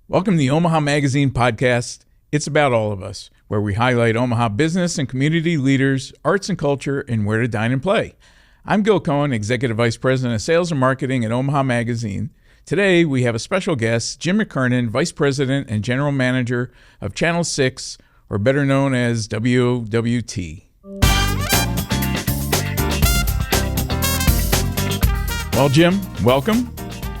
Welcome to the Omaha Magazine podcast. It's about all of us, where we highlight Omaha business and community leaders, arts and culture, and where to dine and play. I'm Gil Cohen, Executive Vice President of Sales and Marketing at Omaha Magazine. Today, we have a special guest, Jim McKernan, Vice President and General Manager of Channel 6, or better known as WOWT. Well, Jim, welcome.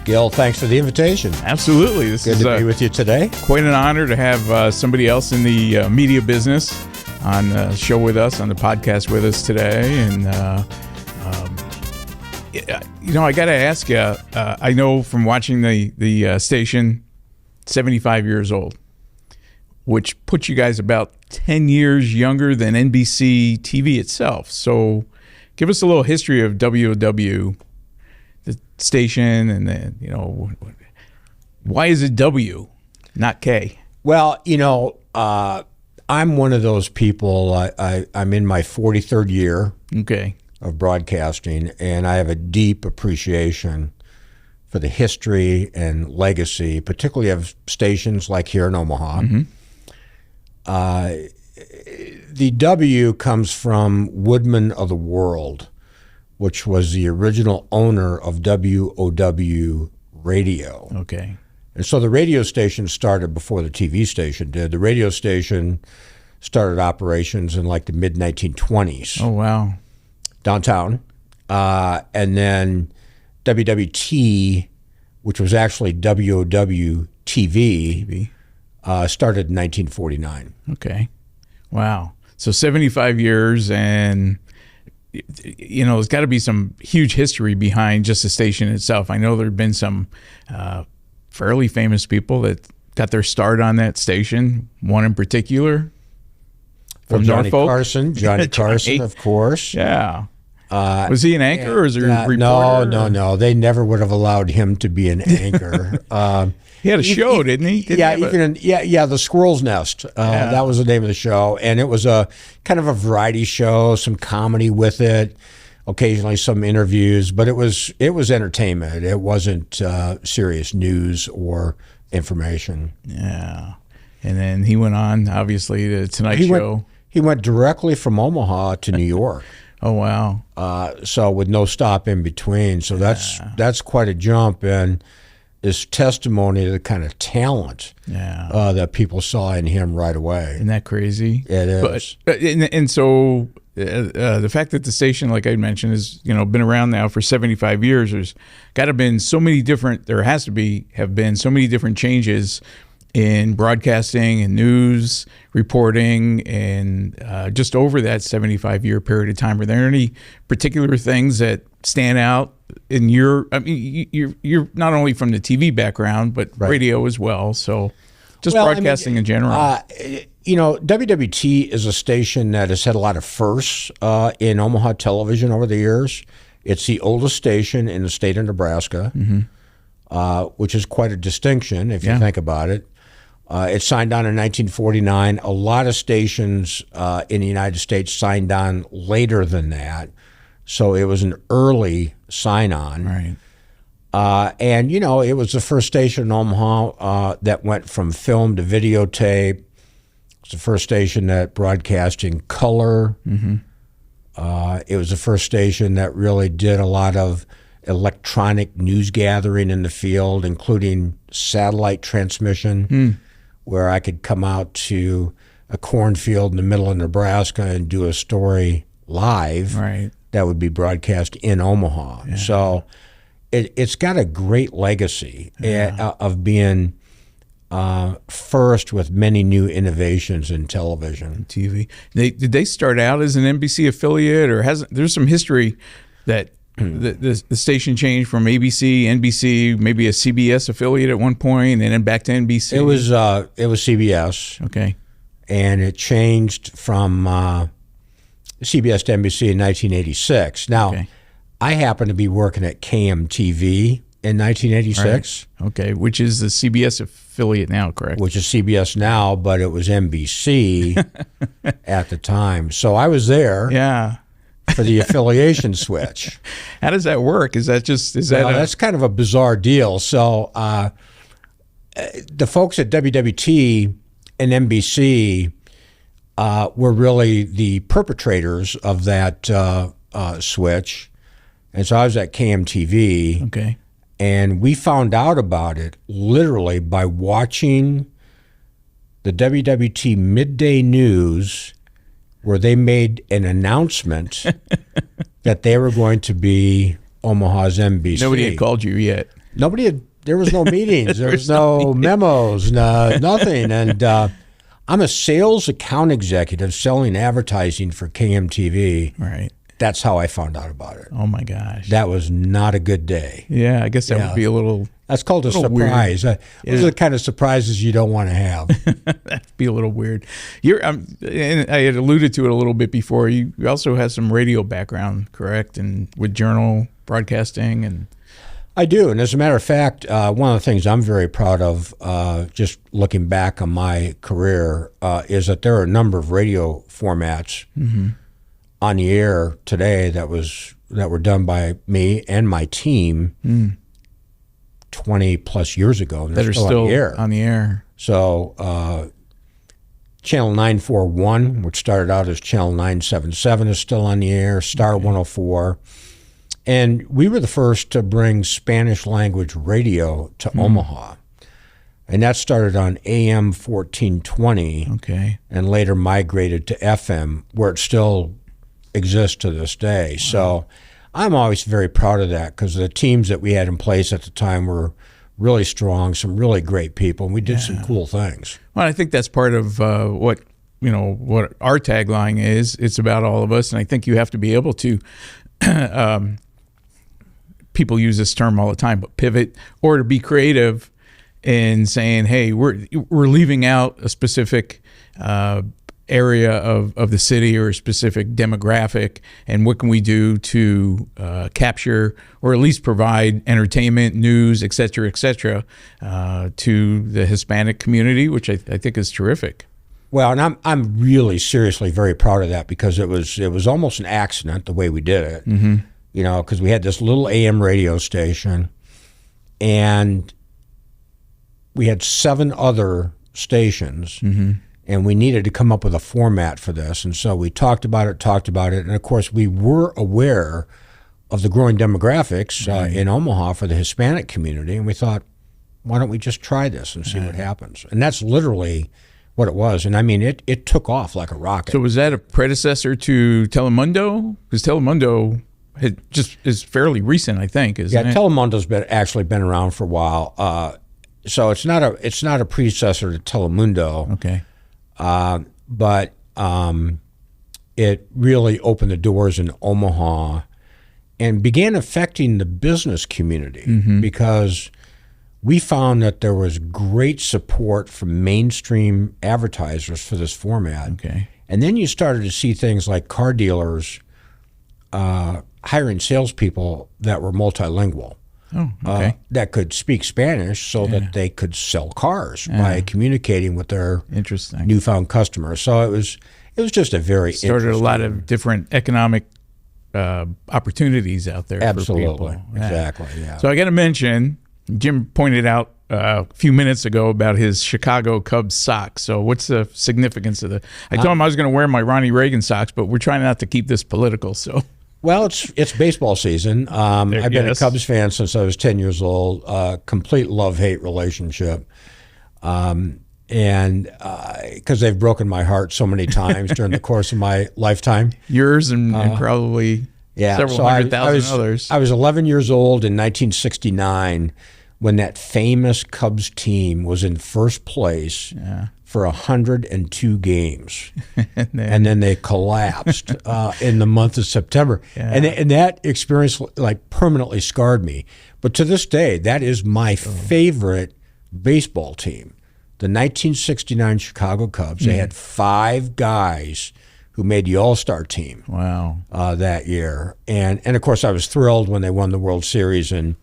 Gil, thanks for the invitation. Absolutely. This Good is to be with you today. Quite an honor to have somebody else in the media business on the show with us, on the podcast with us today. And, I got to ask you, I know from watching the station, 75 years old, which puts you guys about 10 years younger than NBC TV itself. So give us a little history of WOW, the station, and then, why is it W, not K? Well, I'm one of those people. I'm in my 43rd year of broadcasting, and I have a deep appreciation for the history and legacy, particularly of stations like here in Omaha. The W comes from Woodmen of the World, which was the original owner of WOW Radio. Okay. And so the radio station started before the TV station did. The radio station started operations in like the mid-1920s. Oh, wow. Downtown. And then WWT, which was actually WOW TV, started in 1949. Okay. Wow. So 75 years, and there's got to be some huge history behind just the station itself. I know there have been some fairly famous people that got their start on that station, one in particular from Johnny Norfolk. Johnny Carson, of course. Yeah. Was he an anchor or is he a reporter? No. They never would have allowed him to be an anchor. He had a show, didn't he? The Squirrel's Nest. That was the name of the show, and it was a kind of a variety show, some comedy with it, occasionally some interviews, but it was entertainment. It wasn't serious news or information. Yeah, and then he went on, obviously, to Tonight Show. He went directly from Omaha to New York. Oh, wow. So with no stop in between. So that's quite a jump, and is testimony to the kind of talent that people saw in him right away. Isn't that crazy? It is. And so the fact that the station, like I mentioned, has been around now for 75 years, there has to have been so many different changes in broadcasting and news reporting, and just over that 75-year period of time. Are there any particular things that stand out in you're not only from the TV background, but radio as well. So just broadcasting in general. WWT is a station that has had a lot of firsts in Omaha television over the years. It's the oldest station in the state of Nebraska, which is quite a distinction if you think about it. It signed on in 1949. A lot of stations in the United States signed on later than that. So it was an early sign-on. Right. And, it was the first station in Omaha that went from film to videotape. It's the first station that broadcast in color. It was the first station that really did a lot of electronic news gathering in the field, including satellite transmission, where I could come out to a cornfield in the middle of Nebraska and do a story live. Right. That would be broadcast in Omaha. Yeah. So it's got a great legacy of being first with many new innovations in television. TV. Did they start out as an NBC affiliate, or there's some history that the station changed from ABC, NBC, maybe a CBS affiliate at one point, and then back to NBC? It was CBS. Okay. And it changed from CBS to NBC in 1986. Now, I happened to be working at KMTV in 1986. Right. Okay, which is the CBS affiliate now, correct? Which is CBS now, but it was NBC at the time. So I was there. Yeah. For the affiliation switch. How does that work? That's kind of a bizarre deal. So the folks at WWT and NBC were really the perpetrators of that switch. And so I was at KMTV. Okay. And we found out about it literally by watching the WWT midday news, where they made an announcement that they were going to be Omaha's NBC. Nobody had called you yet. Nobody had. There was no meetings. There was no memos. Nothing. And I'm a sales account executive selling advertising for KMTV. Right. That's how I found out about it. Oh my gosh. That was not a good day. Yeah, I guess that would be a little. That's called a surprise. Those are the kind of surprises you don't want to have. That'd be a little weird. And I had alluded to it a little bit before. You also have some radio background, correct? And with journal broadcasting and. I do, and as a matter of fact, one of the things I'm very proud of, just looking back on my career, is that there are a number of radio formats on the air today that were done by me and my team 20 plus years ago. That are still on the air. So Channel 941, which started out as Channel 977, is still on the air. Star 104. And we were the first to bring Spanish language radio to Omaha. And that started on AM 1420. Okay. And later migrated to FM, where it still exists to this day. Wow. So I'm always very proud of that, because the teams that we had in place at the time were really strong, some really great people, and we did some cool things. Well, I think that's part of what our tagline is. It's about all of us, and I think you have to be able to people use this term all the time, but pivot, or to be creative in saying, hey, we're leaving out a specific area of the city or a specific demographic, and what can we do to capture or at least provide entertainment, news, et cetera, to the Hispanic community, which I think is terrific. Well, and I'm really seriously very proud of that, because it was almost an accident the way we did it. You know, because we had this little AM radio station, and we had 7 other stations, and we needed to come up with a format for this. And so we talked about it, and of course we were aware of the growing demographics in Omaha for the Hispanic community, and we thought, why don't we just try this and see what happens? And that's literally what it was. And I mean, it took off like a rocket. So was that a predecessor to Telemundo? Because Telemundo is fairly recent, I think, isn't it? Telemundo's actually been around for a while. So it's not a predecessor to Telemundo. Okay. But it really opened the doors in Omaha and began affecting the business community, because we found that there was great support from mainstream advertisers for this format. Okay. And then you started to see things like car dealers hiring salespeople that were multilingual. Oh, okay. That could speak Spanish so that they could sell cars by communicating with their newfound customers. So it was just a very started a lot of different economic opportunities out there. Absolutely, for people. exactly. Yeah. So I got to mention, Jim pointed out a few minutes ago about his Chicago Cubs socks. So what's the significance of the? I told him I was going to wear my Ronnie Reagan socks, but we're trying not to keep this political. So. Well, it's baseball seation. I've been a Cubs fan since I was 10 years old. Complete love-hate relationship. And because they've broken my heart so many times during the course of my lifetime. Yours and probably several 100,000 others. I was 11 years old in 1969 when that famous Cubs team was in first place for 102 games. and then they collapsed in the month of September. Yeah. And that experience like permanently scarred me. But to this day, that is my favorite baseball team. The 1969 Chicago Cubs. They had 5 guys who made the All-Star team. Wow. That year. And of course, I was thrilled when they won the World Series in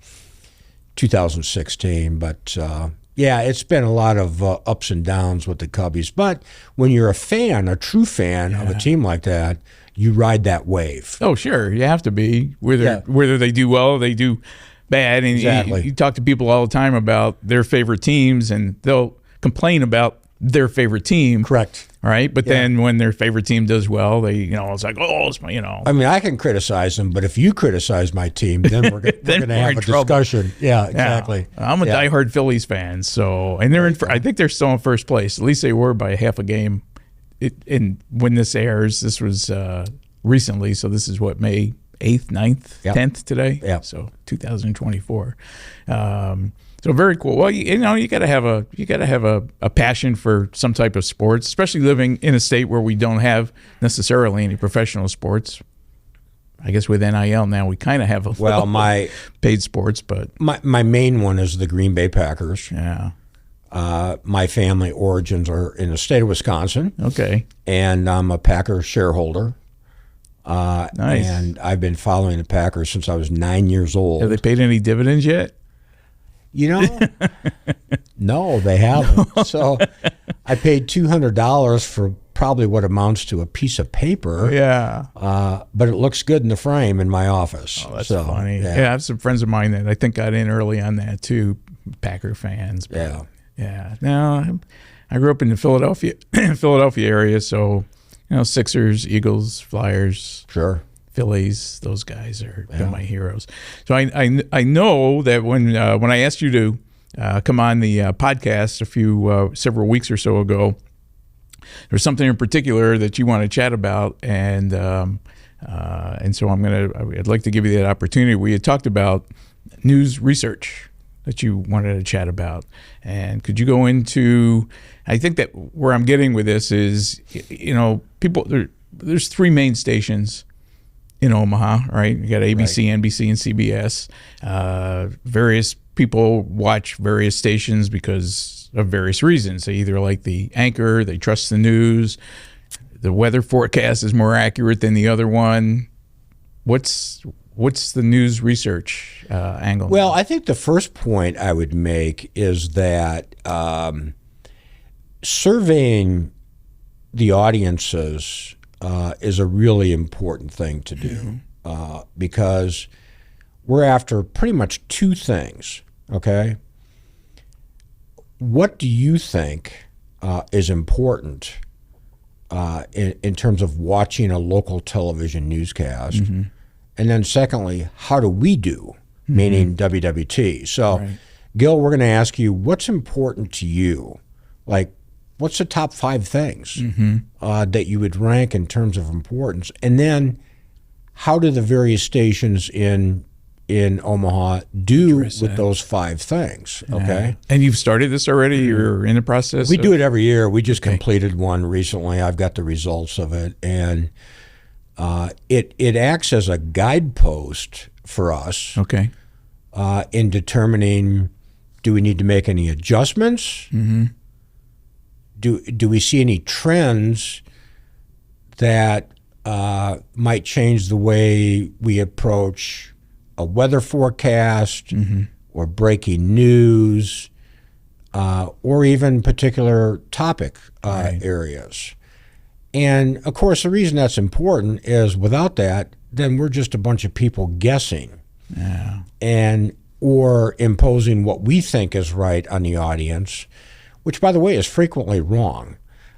2016. But yeah, it's been a lot of ups and downs with the Cubbies. But when you're a fan, a true fan of a team like that, you ride that wave. Oh, sure. You have to be. Whether they do well, they do bad. And Exactly. you talk to people all the time about their favorite teams, and they'll complain about their favorite team. Correct. Right. But then when their favorite team does well, they, it's like, oh, it's my, I mean, I can criticize them, but if you criticize my team, then we're going to have a discussion. Yeah, exactly. Yeah. I'm a diehard Phillies fan. So, and they're I think they're still in first place. At least they were by half a game. And when this airs, this was recently. So this is what, May 8th, 9th, 10th today. Yeah. So 2024. So very cool. Well, you got to have a passion for some type of sports, especially living in a state where we don't have necessarily any professional sports. I guess with NIL now we kind of have a paid sports, but my main one is the Green Bay Packers. Yeah. My family origins are in the state of Wisconsin. Okay. And I'm a Packers shareholder. Nice. And I've been following the Packers since I was 9 years old. Have they paid any dividends yet? No, they haven't. So I paid $200 for probably what amounts to a piece of paper. Yeah. But it looks good in the frame in my office. Oh, that's funny. Yeah, I have some friends of mine that I think got in early on that too, Packer fans. But yeah. No, I grew up in the Philadelphia area, so Sixers, Eagles, Flyers. Sure. Phillies, those guys are my heroes. So I know that when I asked you to come on the podcast several weeks or so ago, there's something in particular that you want to chat about, and so I'd like to give you that opportunity. We had talked about news research that you wanted to chat about, and could you go into? I think that where I'm getting with this is, people. There's three main stations in Omaha, right? You got ABC, right. NBC, and CBS. Various people watch various stations because of various reasons. They either like the anchor, they trust the news, the weather forecast is more accurate than the other one. What's the news research angle? Well, I think the first point I would make is that surveying the audiences is a really important thing to do because we're after pretty much two things, okay? What do you think is important in terms of watching a local television newscast? Mm-hmm. And then secondly, how do we do, meaning WWT? So, Gil, we're going to ask you, what's important to you? Like, what's the top 5 things that you would rank in terms of importance? And then how do the various stations in Omaha do with those 5 things? Okay. And you've started this already? You're in the process? We do it every year. We just completed one recently. I've got the results of it. And it acts as a guidepost for us in determining, do we need to make any adjustments? Mm-hmm. Do we see any trends that might change the way we approach a weather forecast or breaking news or even particular topic areas? And, of course, the reason that's important is without that, then we're just a bunch of people guessing or imposing what we think is right on the audience, which, by the way, is frequently wrong.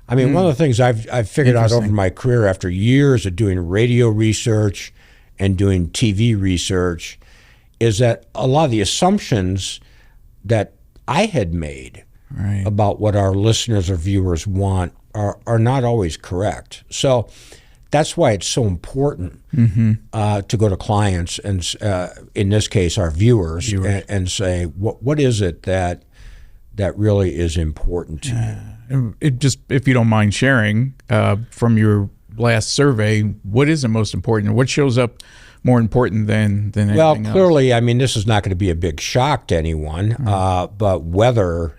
I mean, one of the things I've figured out over my career after years of doing radio research and doing TV research is that a lot of the assumptions that I had made about what our listeners or viewers want are not always correct. So that's why it's so important to go to clients and, in this case, our viewers. And say, what is it that really is important to you? It just, if you don't mind sharing, from your last survey, what is the most important? What shows up more important than anything else? Well, clearly, I mean, this is not going to be a big shock to anyone, but weather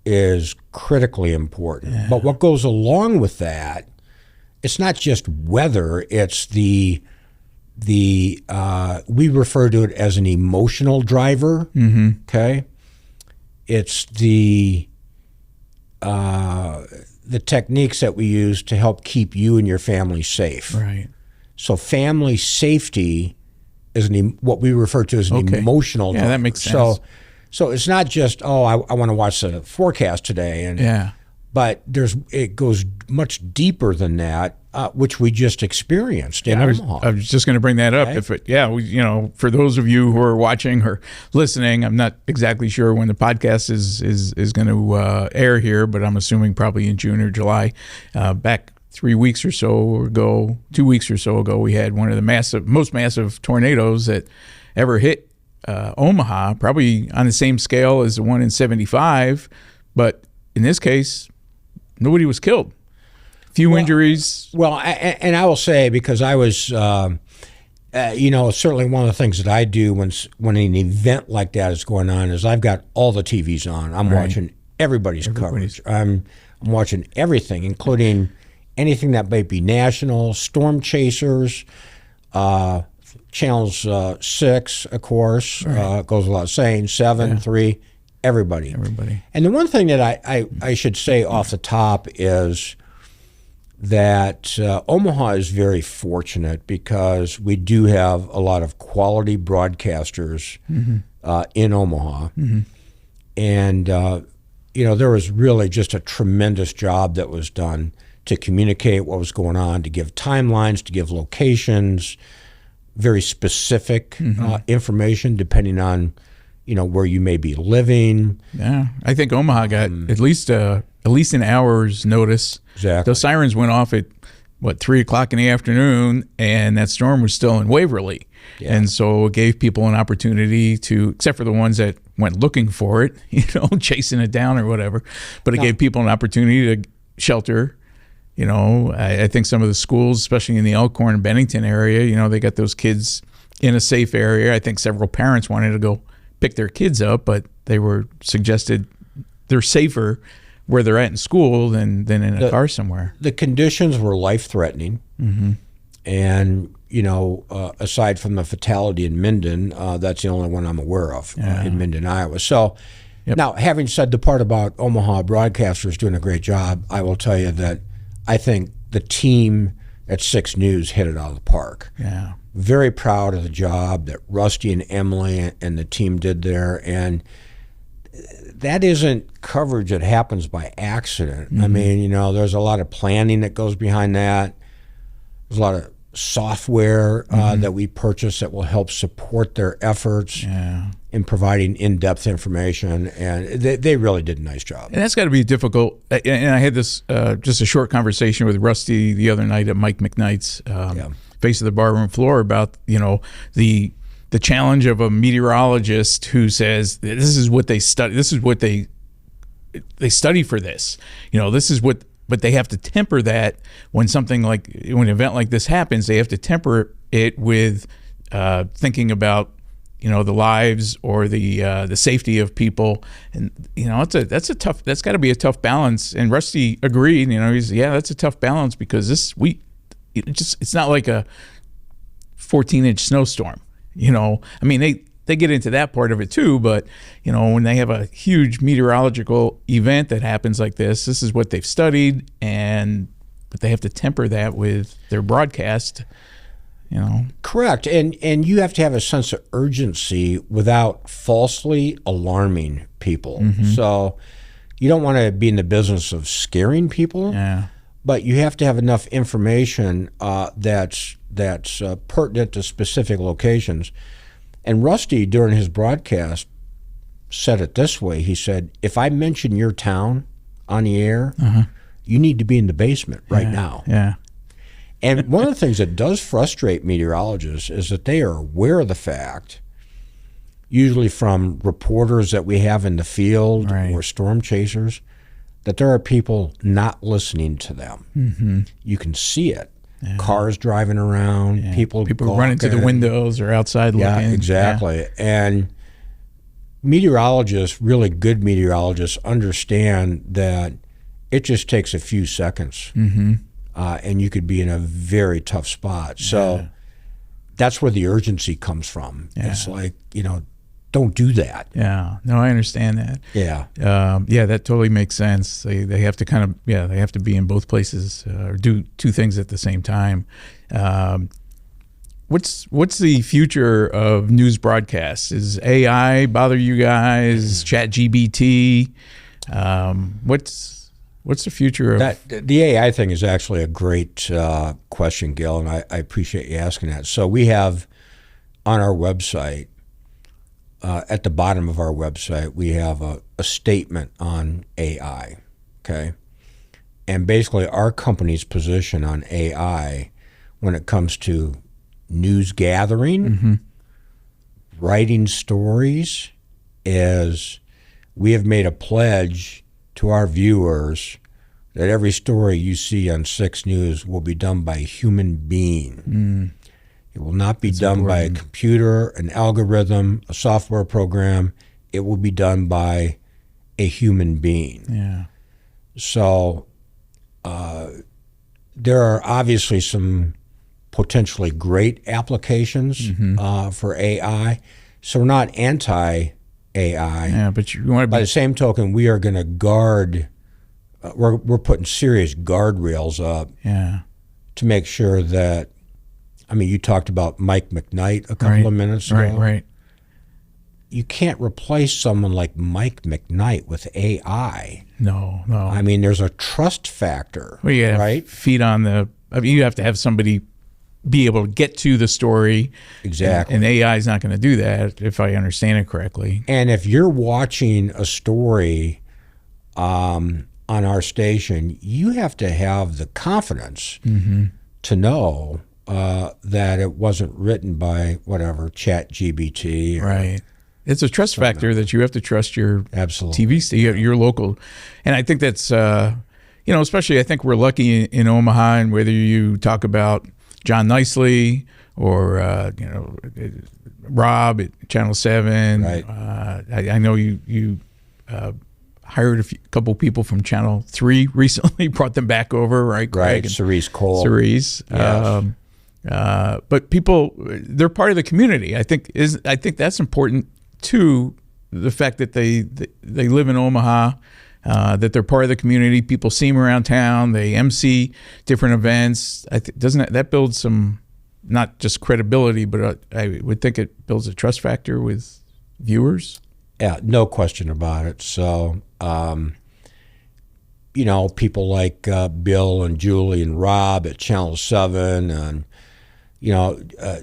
is critically important. But what goes along with that, it's not just weather, it's we refer to it as an emotional driver, okay? It's the techniques that we use to help keep you and your family safe. Right. So family safety what we refer to as an emotional driver. Yeah, that makes sense. So it's not just, I want to watch the forecast today, but it goes much deeper than that, which we just experienced in Omaha. I was just going to bring that up. Okay. For those of you who are watching or listening, I'm not exactly sure when the podcast is going to air here, but I'm assuming probably in June or July. Back 2 weeks or so ago, we had one of the most massive tornadoes that ever hit Omaha, probably on the same scale as the one in 75, but in this case, nobody was killed. Few injuries. Well, and I will say, because I was, certainly one of the things that I do when an event like that is going on is I've got all the TVs on. I'm watching everybody's coverage. I'm watching everything, including anything that might be national, storm chasers, channels 6, of course, goes without saying, 7, 3, everybody. And the one thing that I should say off the top is that Omaha is very fortunate because we do have a lot of quality broadcasters in Omaha. And, there was really just a tremendous job that was done to communicate what was going on, to give timelines, to give locations, very specific information depending on, where you may be living. Yeah, I think Omaha got at least an hour's notice. Exactly. Those sirens went off at 3:00 in the afternoon, and that storm was still in Waverly, and so it gave people an opportunity to, except for the ones that went looking for it, chasing it down or whatever. But it gave people an opportunity to shelter. I think some of the schools, especially in the Elkhorn and Bennington area, they got those kids in a safe area. I think several parents wanted to go pick their kids up, but they were suggested they're safer where they're at in school than in a car somewhere. The conditions were life-threatening. And, aside from the fatality in Minden, that's the only one I'm aware of in Minden, Iowa. So now, having said the part about Omaha broadcasters doing a great job, I will tell you that I think the team at 6 News hit it out of the park. Yeah. Very proud of the job that Rusty and Emily and the team did there. And that isn't coverage that happens by accident. I mean, there's a lot of planning that goes behind that. There's a lot of software that we purchase that will help support their efforts in providing in-depth information, and they really did a nice job. And that's got to be difficult. And I had this just a short conversation with Rusty the other night at Mike McKnight's Face of the Barroom Floor about the challenge of a meteorologist who says this is what they study. This is what they study for this. This is what. But they have to temper that when an event like this happens. They have to temper it with thinking about the lives or the safety of people, and that's got to be a tough balance. And Rusty agreed. That's a tough balance because it's not like a 14-inch snowstorm. I mean they get into that part of it too, but when they have a huge meteorological event that happens like this is what they've studied, but they have to temper that with their broadcast. Correct, and you have to have a sense of urgency without falsely alarming people. So you don't want to be in the business of scaring people, but you have to have enough information that's pertinent to specific locations. And Rusty, during his broadcast, said it this way. He said, if I mention your town on the air, you need to be in the basement right now. Yeah. And one of the things that does frustrate meteorologists is that they are aware of the fact, usually from reporters that we have in the field or storm chasers, that there are people not listening to them. You can see it. Yeah. Cars driving around, people running to the windows or outside looking. Yeah, exactly. And meteorologists, really good meteorologists, understand that it just takes a few seconds, and you could be in a very tough spot. So that's where the urgency comes from. It's like, don't do that. Yeah, no, I understand that. Yeah. That totally makes sense. They have to they have to be in both places or do two things at the same time. what's the future of news broadcasts? Is AI bother you guys? Chat GBT? What's the future of the AI thing is actually a great question, Gil, and I appreciate you asking that. So we have on our website, at the bottom of our website, we have a statement on AI, okay? And basically our company's position on AI when it comes to news gathering, writing stories, is we have made a pledge to our viewers that every story you see on 6 News will be done by a human being. It will not be done by a computer, an algorithm, a software program. It will be done by a human being. Yeah. So there are obviously some potentially great applications for AI. So we're not anti-AI. Yeah, but you want to be. By the same token, we are going to guard. We're putting serious guardrails up. Yeah. To make sure that. I mean, you talked about Mike McKnight a couple of minutes ago. Right. You can't replace someone like Mike McKnight with AI. No. I mean, there's a trust factor. Well, yeah, right? Feet on the. I mean, you have to have somebody be able to get to the story. Exactly. And AI is not going to do that, if I understand it correctly. And if you're watching a story on our station, you have to have the confidence to know that it wasn't written by whatever, Chat GBT. Right. It's a trust factor that you have to trust your TV station, your local. And I think that's, especially I think we're lucky in Omaha, and whether you talk about John Nicely or, Rob at Channel 7. Right. I know you hired a couple people from Channel 3 recently, brought them back over, right, Greg? Right, Cerise Cole. Cerise. Yes. But people, they're part of the community. I think that's important too. The fact that they live in Omaha, that they're part of the community. People see them around town. They MC different events. Doesn't that build some, not just credibility, but I would think it builds a trust factor with viewers. Yeah, no question about it. So, people like Bill and Julie and Rob at Channel 7 and,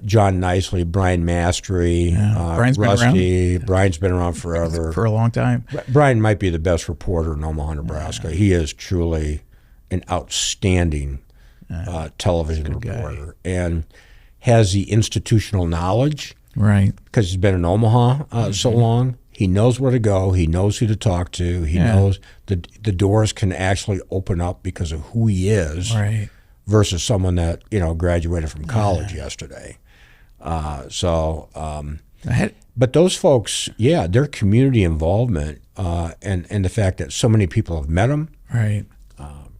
John Nicely, Brian Mastery, Brian's Rusty. Been around. Brian's been around forever. For a long time. Brian might be the best reporter in Omaha, Nebraska. He is truly an outstanding television reporter and has the institutional knowledge. Right. Because he's been in Omaha so long. He knows where to go. He knows who to talk to. He knows the doors can actually open up because of who he is. Right. Versus someone that graduated from college yesterday. But those folks, their community involvement and the fact that so many people have met them, right,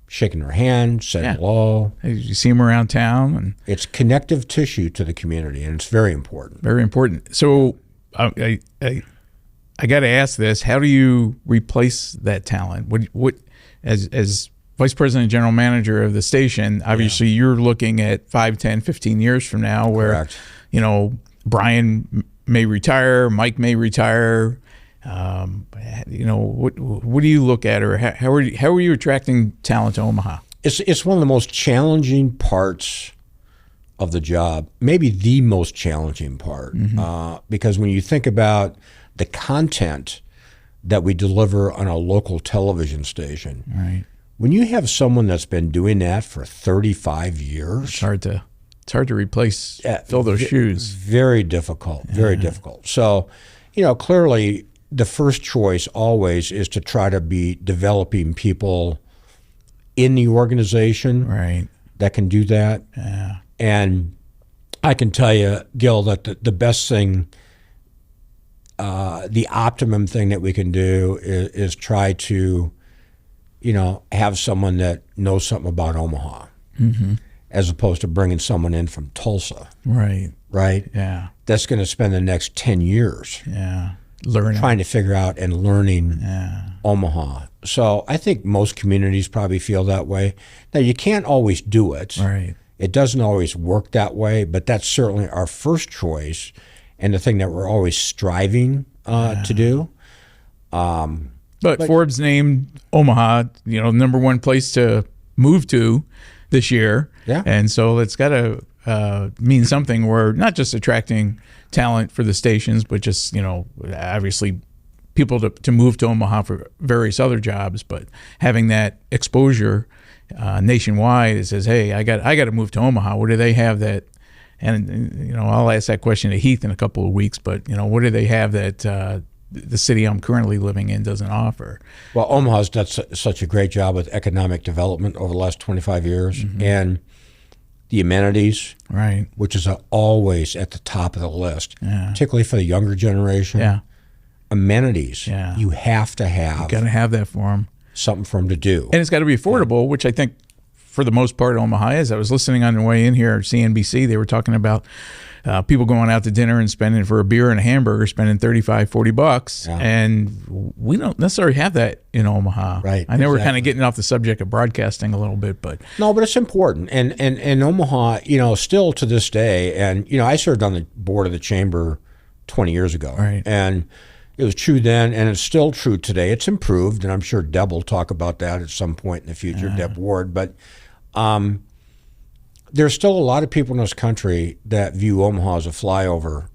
shaking their hand, saying hello. You see them around town, and it's connective tissue to the community, and it's very important. Very important. So I got to ask this: how do you replace that talent? What as Vice President and General Manager of the station, obviously you're looking at 5, 10, 15 years from now where, Correct. Brian may retire, Mike may retire. What do you look at, or how are you attracting talent to Omaha? It's one of the most challenging parts of the job, maybe the most challenging part, because when you think about the content that we deliver on a local television station, right. When you have someone that's been doing that for 35 years, it's hard to replace, fill those shoes. Very difficult, very difficult. So, clearly the first choice always is to try to be developing people in the organization right. that can do that. Yeah. And I can tell you, Gil, that the best thing, the optimum thing that we can do is try to have someone that knows something about Omaha, as opposed to bringing someone in from Tulsa. Right. Right? Yeah. That's going to spend the next 10 years learning, trying to figure out and learning Omaha. So I think most communities probably feel that way. Now, you can't always do it. Right. It doesn't always work that way, but that's certainly our first choice and the thing that we're always striving to do. But Forbes named Omaha, number one place to move to this year. Yeah. And so it's got to mean something. We're not just attracting talent for the stations, but just, obviously people to move to Omaha for various other jobs, but having that exposure nationwide, it says, hey, I got to move to Omaha. What do they have that? And I'll ask that question to Heath in a couple of weeks. But what do they have that the city I'm currently living in doesn't offer? Well, Omaha's done such a great job with economic development over the last 25 years, and the amenities, right, which is always at the top of the list, particularly for the younger generation. Yeah, amenities. Yeah, you have to have. You got to have that for them. Something for them to do, and it's got to be affordable, which I think for the most part Omaha is. I was listening on the way in here, CNBC. They were talking about people going out to dinner and spending for a beer and a hamburger, spending $35-$40, and we don't necessarily have that in Omaha. Right. I know we're kind of getting off the subject of broadcasting a little bit, but no, but it's important. And Omaha, still to this day, and I served on the board of the chamber 20 years ago, right, and it was true then, and it's still true today. It's improved, and I'm sure Deb will talk about that at some point in the future, Deb Ward. But there's still a lot of people in this country that view Omaha as a flyover,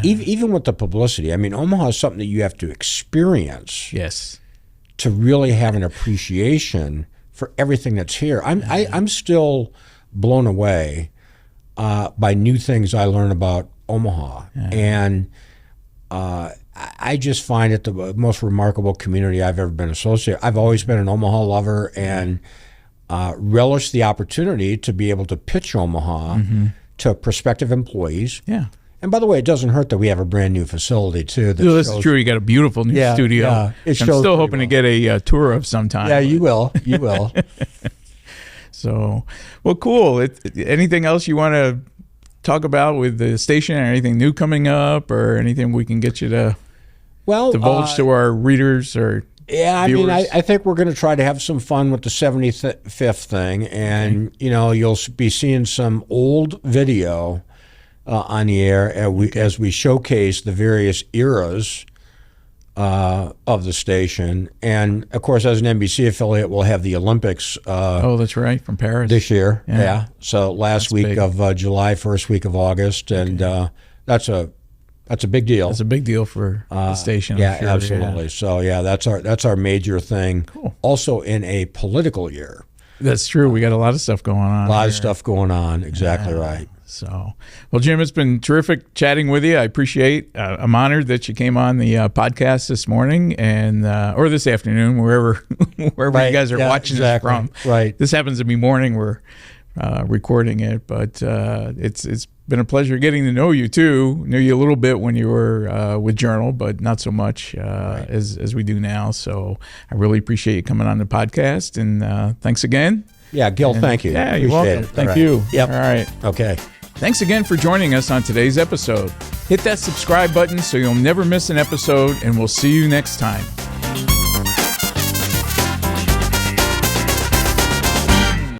even with the publicity. I mean, Omaha is something that you have to experience, yes, to really have an appreciation for everything that's here. I'm still blown away by new things I learn about Omaha, and I just find it the most remarkable community I've ever been associated. I've always been an Omaha lover and relish the opportunity to be able to pitch Omaha to prospective employees. Yeah. And by the way, it doesn't hurt that we have a brand new facility too. This is true. You got a beautiful new studio. Yeah, I'm still hoping to get a tour of sometime. Yeah, you will. You will. So, well, cool. Anything else you want to talk about with the station, or anything new coming up, or anything we can get you to divulge to our readers or viewers? Mean, I think we're going to try to have some fun with the 75th thing, and you'll be seeing some old video on the air as we showcase the various eras of the station. And of course, as an NBC affiliate, we'll have the Olympics. That's right, from Paris this year. Yeah. So last week big. of July, first week of August, and that's a big deal. It's a big deal for the station. Yeah, sure. absolutely. Yeah. So that's our major thing. Cool. Also in a political year. That's true. We got a lot of stuff going on. A lot of stuff going on. Exactly right. So, well, Jim, it's been terrific chatting with you. I appreciate. I'm honored that you came on the podcast this morning and or this afternoon, wherever you guys are watching this from. Right. This happens to be morning. We're recording it, but it's been a pleasure getting to know you too. Knew you a little bit when you were with Journal, but not so much as we do now. So I really appreciate you coming on the podcast, and thanks again. Yeah, Gil, thank you. Yeah, you're welcome. Thank you. Yep. All right. Okay. Thanks again for joining us on today's episode. Hit that subscribe button so you'll never miss an episode, and we'll see you next time.